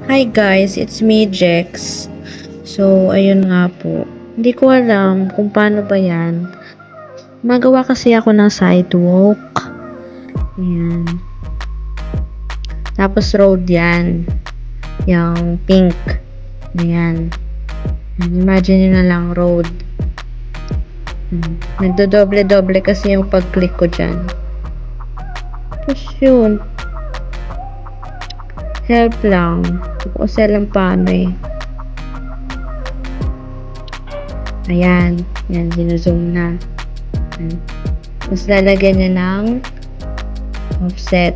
Hi guys, it's me, Jex. So, ayun nga po. Hindi ko alam kung paano ba yan. Magawa kasi ako ng sidewalk. Ayan. Tapos road yan. Yung pink. Ayan. Imagine nyo na lang road. Nagdodoble-doble kasi yung pag-click ko dyan. Tapos yun. Help lang. Hindi ko kasi alam paano eh. Ayan. Yan, sinuzoom na. Ayan. Tapos lalagyan niya ng offset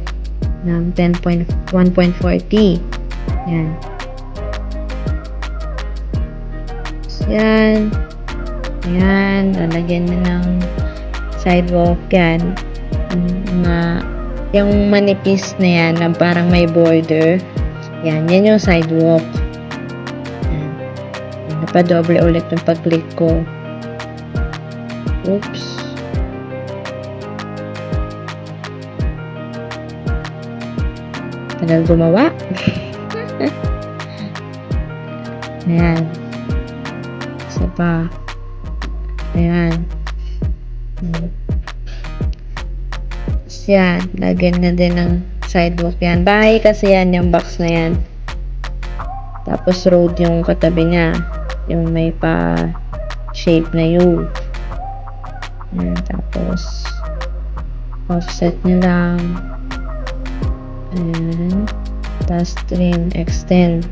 ng 1.40. Ayan. Tapos yan. Ayan. Lalagyan niya ng sidewalk yan. Yung manipis na yan na parang may border. Yan yung sidewalk. Napadoble ulit yung pag-click ko. Oops. Tagal gumawa. Ayan. Isa pa. Ayan. Yan. Lagyan na din ng sidewalk yan. Bahay kasi yan yung box na yan. Tapos road yung katabi niya. Yung may pa shape na U. Ayan, tapos offset niya lang. Ayan. Tapos trim, extend.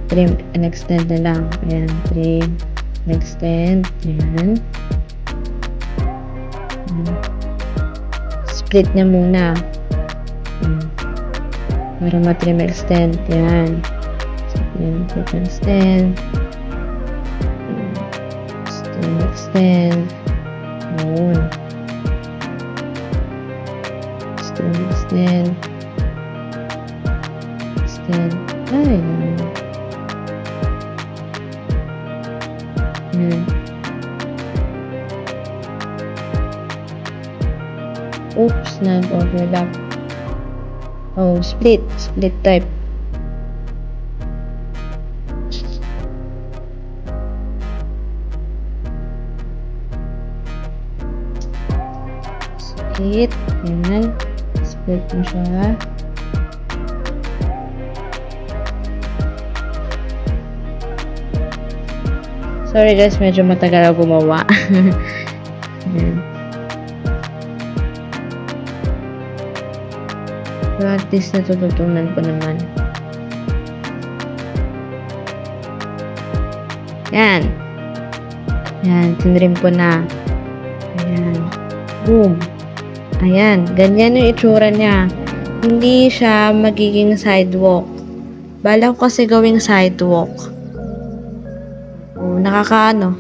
Trim and extend na lang. Ayan, trim, extend. Ayan. Split niya muna. Ayan. Para matrim extend. Ayan. Extend. Extend. Ayan. Extend. Extend. Ay. Ayan. Oops, nag-overlap. Oh, split. Split type. Split. Ayan. Split mo siya. Sorry guys, medyo matagal ako gumawa. Ayan. So at least natututunan ko naman. Ayan. Ayan, tinrim ko na. Ayan. Boom. Ayan, ganyan yung itsura niya. Hindi siya magiging sidewalk. Bala ko kasi gawing sidewalk. Oh, nakakabagot.